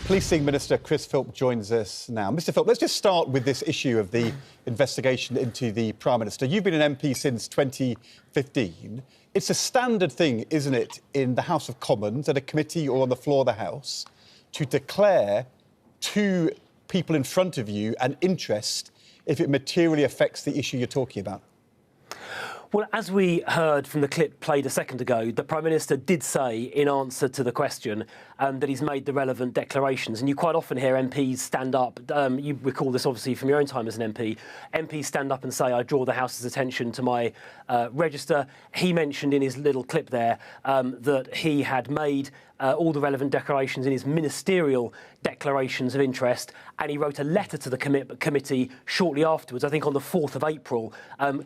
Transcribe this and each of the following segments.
Policing Minister Chris Philp joins us now. Mr Philp, let's just start with this issue of the investigation into the Prime Minister. You've been an MP since 2015. It's a standard thing, isn't it, in the House of Commons, at a committee or on the floor of the House, to declare to people in front of you an interest if it materially affects the issue you're talking about? Well, as we heard from the clip played a second ago, the Prime Minister did say, in answer to the question, that he's made the relevant declarations. And you quite often hear MPs stand up. You recall this, obviously, from your own time as an MP. MPs stand up and say, I draw the House's attention to my register. He mentioned in his little clip there that he had made all the relevant declarations in his ministerial declarations of interest, and he wrote a letter to the committee shortly afterwards, I think on the 4th of April,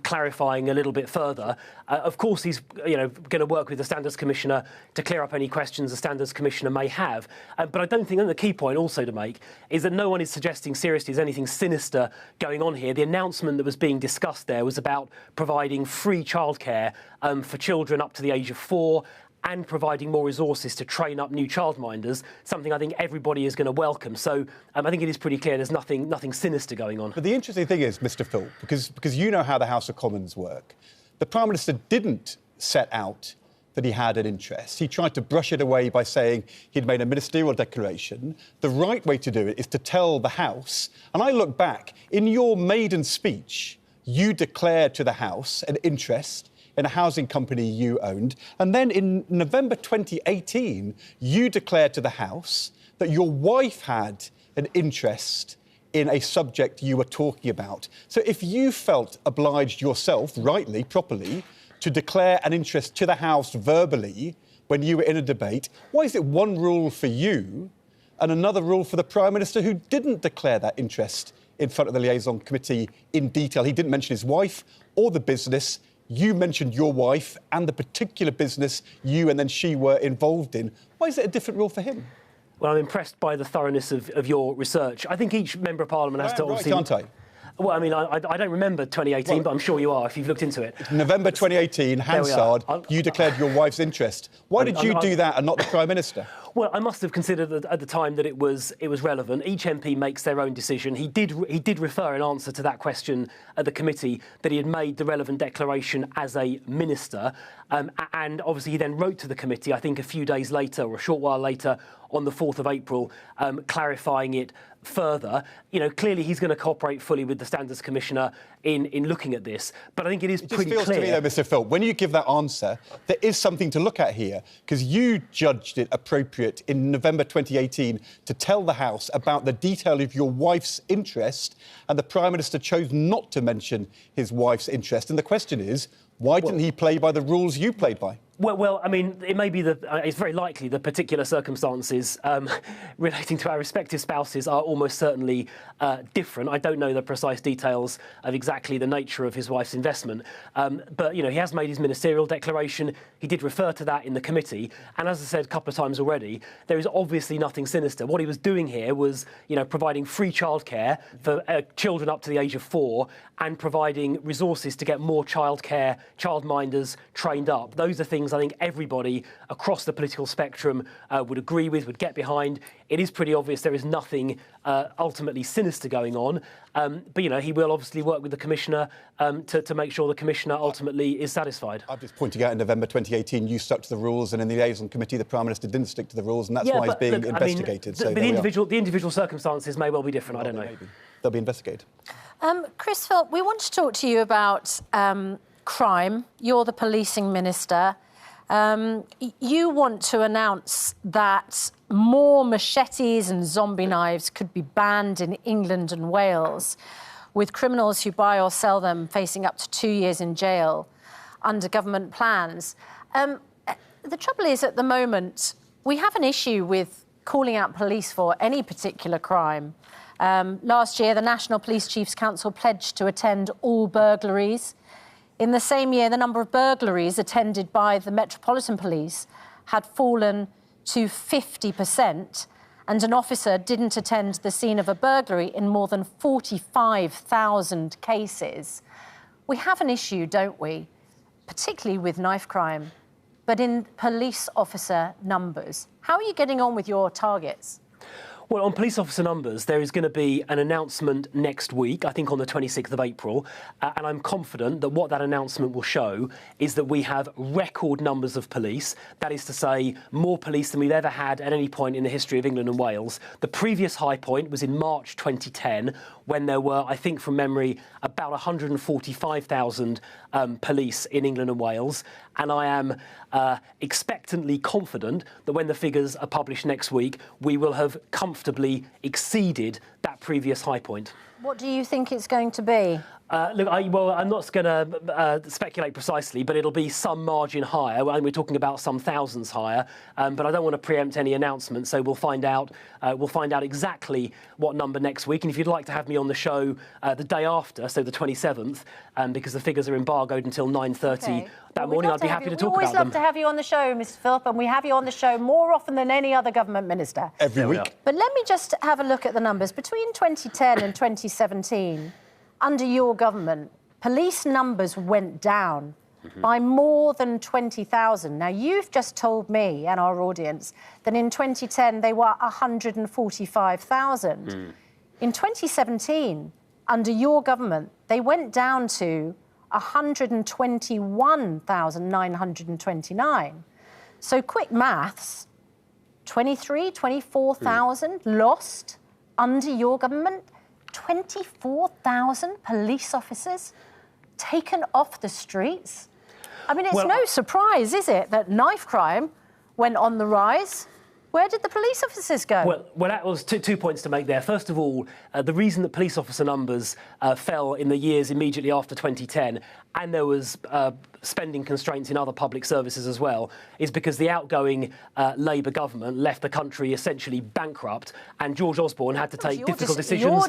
clarifying a little bit further. Of course, he's going to work with the Standards Commissioner to clear up any questions the Standards Commissioner may have. But I don't think, and the key point also to make, is that no one is suggesting seriously there's anything sinister going on here. The announcement that was being discussed there was about providing free childcare for children up to the age of 4, and providing more resources to train up new childminders, something I think everybody is going to welcome. So I think it is pretty clear there's nothing sinister going on. But the interesting thing is, Mr Philp, because you know how the House of Commons work, the Prime Minister didn't set out that he had an interest. He tried to brush it away by saying he'd made a ministerial declaration. The right way to do it is to tell the House, and I look back, in your maiden speech, you declared to the House an interest in a housing company you owned. And then in November 2018, you declared to the House that your wife had an interest in a subject you were talking about. So if you felt obliged yourself, rightly, properly, to declare an interest to the House verbally when you were in a debate, why is it one rule for you and another rule for the Prime Minister who didn't declare that interest in front of the liaison committee in detail? He didn't mention his wife or the business. You mentioned your wife and the particular business you and then she were involved in. Why is it a different rule for him? Well, I'm impressed by the thoroughness of your research. I think each Member of Parliament has to obviously... Right, can't I? Well, I mean, I don't remember 2018, but I'm sure you are, if you've looked into it. November 2018, Hansard, you declared your wife's interest. Why did you do that and not the Prime Minister? Well, I must have considered at the time that it was relevant. Each MP makes their own decision. He did refer in answer to that question at the committee that he had made the relevant declaration as a minister. And obviously he then wrote to the committee, I think a few days later or a short while later, on the 4th of April, clarifying it further. Clearly he's going to cooperate fully with the Standards Commissioner in looking at this. But I think it is pretty clear. It just feels to me, though, Mr Philp, when you give that answer, there is something to look at here, because you judged it appropriate in November 2018 to tell the House about the detail of your wife's interest, and the Prime Minister chose not to mention his wife's interest. And the question is, why didn't he play by the rules you played by? Well, I mean, it may be it's very likely the particular circumstances relating to our respective spouses are almost certainly different. I don't know the precise details of exactly the nature of his wife's investment. But, he has made his ministerial declaration. He did refer to that in the committee. And as I said a couple of times already, there is obviously nothing sinister. What he was doing here was, providing free childcare for children up to the age of 4 and providing resources to get more childminders trained up. Those are things I think everybody across the political spectrum would agree with, would get behind. It is pretty obvious there is nothing ultimately sinister going on. But, he will obviously work with the Commissioner to make sure the Commissioner ultimately is satisfied. I'm just pointing out in November 2018 you stuck to the rules, and in the liaison committee the Prime Minister didn't stick to the rules, and that's why he's being investigated. But the individual circumstances may well be different. I don't know. Maybe. They'll be investigated. Chris Philp, we want to talk to you about crime. You're the policing minister. You want to announce that more machetes and zombie knives could be banned in England and Wales, with criminals who buy or sell them facing up to 2 years in jail under government plans. The trouble is, at the moment, we have an issue with calling out police for any particular crime. Last year, the National Police Chiefs Council pledged to attend all burglaries. In the same year, the number of burglaries attended by the Metropolitan Police had fallen to 50%, and an officer didn't attend the scene of a burglary in more than 45,000 cases. We have an issue, don't we, particularly with knife crime, but in police officer numbers. How are you getting on with your targets? Well, on police officer numbers, there is going to be an announcement next week, I think on the 26th of April, and I'm confident that what that announcement will show is that we have record numbers of police. That is to say, more police than we've ever had at any point in the history of England and Wales. The previous high point was in March 2010, when there were, I think from memory, about 145,000 police in England and Wales. And I am expectantly confident that when the figures are published next week, we will have comfortably exceeded that previous high point. What do you think it's going to be? Look, I'm not going to speculate precisely, but it'll be some margin higher, and we're talking about some thousands higher. But I don't want to preempt any announcements, so we'll find out. We'll find out exactly what number next week. And if you'd like to have me on the show the day after, so the 27th, because the figures are embargoed until 9:30 that morning, I'd be happy to talk about them. We always love to have you on the show, Mr. Philip, and we have you on the show more often than any other government minister. Every week. But let me just have a look at the numbers. Between 2010 and 2017, under your government, police numbers went down by more than 20,000. Now, you've just told me and our audience that in 2010 they were 145,000. In 2017, under your government, they went down to 121,929. So quick maths, 24,000 lost under your government. 24,000 police officers taken off the streets. I mean, it's no surprise, is it, that knife crime went on the rise? Where did the police officers go? Well, that was two points to make there. First of all, the reason that police officer numbers fell in the years immediately after 2010, and there was spending constraints in other public services as well, is because the outgoing Labour government left the country essentially bankrupt, and George Osborne had to take difficult decisions.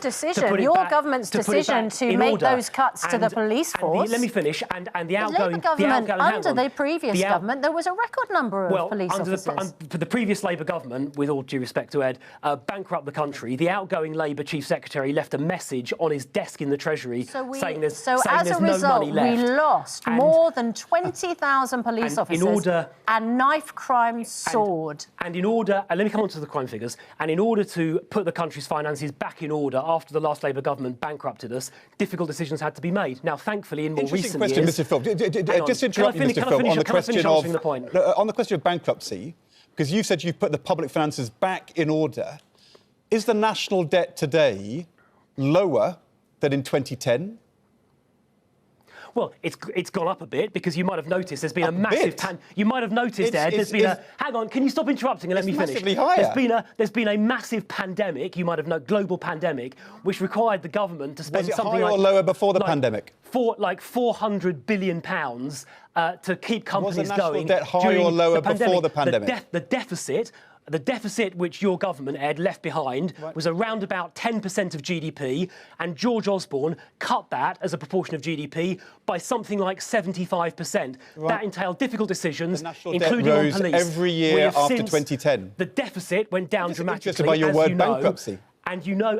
Your government's decision to make those cuts to the police force. Let me finish. And the outgoing government, under the previous government, there was a record number of police officers. For the previous Labour government, with all due respect to Ed, bankrupt the country. The outgoing Labour Chief Secretary left a message on his desk in the Treasury saying there's no money left. We lost more than 20,000 police officers, and knife crime soared. And let me come on to the crime figures, and in order to put the country's finances back in order after the last Labour government bankrupted us, difficult decisions had to be made. Now, thankfully, in more recent years... Mr. Phil. Just interrupt me, Mr. Phil, on the question of bankruptcy, because you said you've put the public finances back in order. Is the national debt today lower than in 2010? Well, it's gone up a bit, because you might have noticed there's been a massive... You might have noticed, Ed, there's been a... Hang on, can you stop interrupting and let me finish? Massively higher. There's been a massive pandemic, you might have known, global pandemic, which required the government to spend something like... Was it higher or lower before the pandemic? Like £400 billion to keep companies going. Was the national debt higher or lower before the pandemic? The deficit which your government, Ed, left behind was around about 10% of GDP, and George Osborne cut that as a proportion of GDP by something like 75%. That entailed difficult decisions, including on police. Every year after 2010. The deficit went down dramatically, just by your word, bankruptcy. And you know,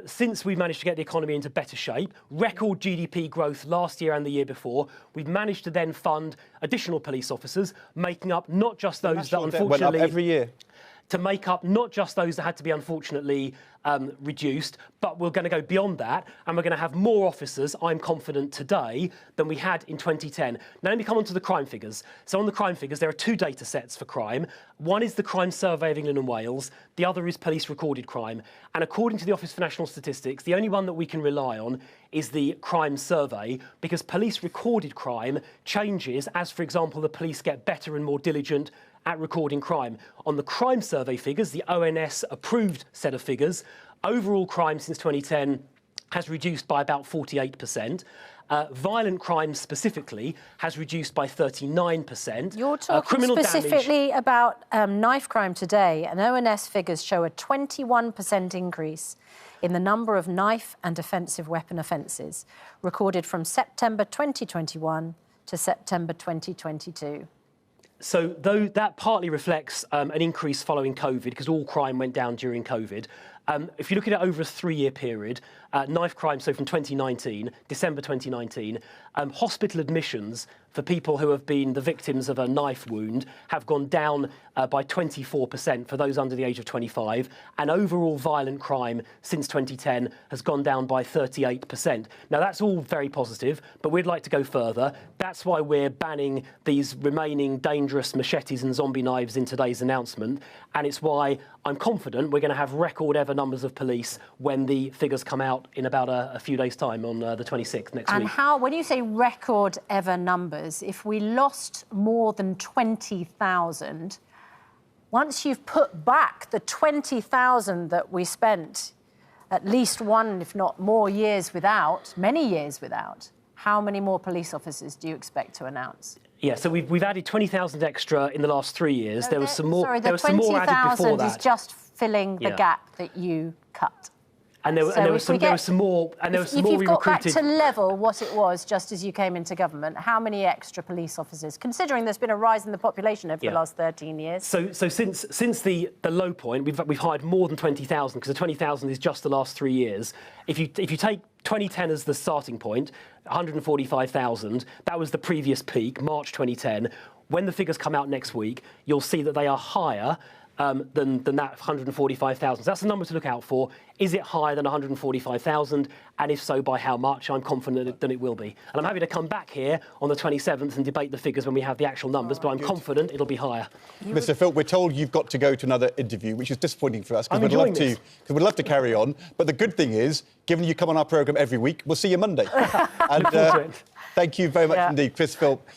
since we've managed to get the economy into better shape, record GDP growth last year and the year before, we've managed to then fund additional police officers, making up not just those that unfortunately... went up every year. To make up not just those that had to be unfortunately reduced, but we're going to go beyond that, and we're going to have more officers, I'm confident, today than we had in 2010. Now, let me come on to the crime figures. So on the crime figures, there are two data sets for crime. One is the Crime Survey of England and Wales. The other is police recorded crime. And according to the Office for National Statistics, the only one that we can rely on is the Crime Survey, because police recorded crime changes as, for example, the police get better and more diligent at recording crime. On the Crime Survey figures, the ONS-approved set of figures, overall crime since 2010 has reduced by about 48%. Violent crime specifically has reduced by 39%. You're talking specifically about knife crime today, and ONS figures show a 21% increase in the number of knife and offensive weapon offences recorded from September 2021 to September 2022. So though that partly reflects an increase following COVID, because all crime went down during COVID, if you look at it over a 3-year period, knife crime, so from 2019, December 2019, hospital admissions for people who have been the victims of a knife wound have gone down by 24% for those under the age of 25, and overall violent crime since 2010 has gone down by 38%. Now, that's all very positive, but we'd like to go further. That's why we're banning these remaining dangerous machetes and zombie knives in today's announcement, and it's why I'm confident we're going to have record-ever numbers of police when the figures come out in about a few days' time on the 26th next week. And how, when you say record-ever numbers, if we lost more than 20,000, once you've put back the 20,000 that we spent at least one, if not more, years without, many years without, how many more police officers do you expect to announce? Yeah, so we've added 20,000 extra in the last 3 years. No, there was some more. Sorry, there was some more added before that. is just filling the gap that you cut. And there was some more. And there was some more If we you've got back recruited. to level what it was just as you came into government, how many extra police officers? Considering there's been a rise in the population over the last 13 years. So since the low point, we've hired more than 20,000 because the 20,000 is just the last 3 years. If you take 2010 as the starting point, 145,000. That was the previous peak, March 2010. When the figures come out next week, you'll see that they are higher than that 145,000. So that's the number to look out for. Is it higher than 145,000? And if so, by how much? I'm confident that it will be. And I'm happy to come back here on the 27th and debate the figures when we have the actual numbers, but I'm confident it'll be higher. Mr. Philp, we're told you've got to go to another interview, which is disappointing for us, because we'd love to carry on. But the good thing is, given you come on our programme every week, we'll see you Monday. And thank you very much indeed, Chris Philp.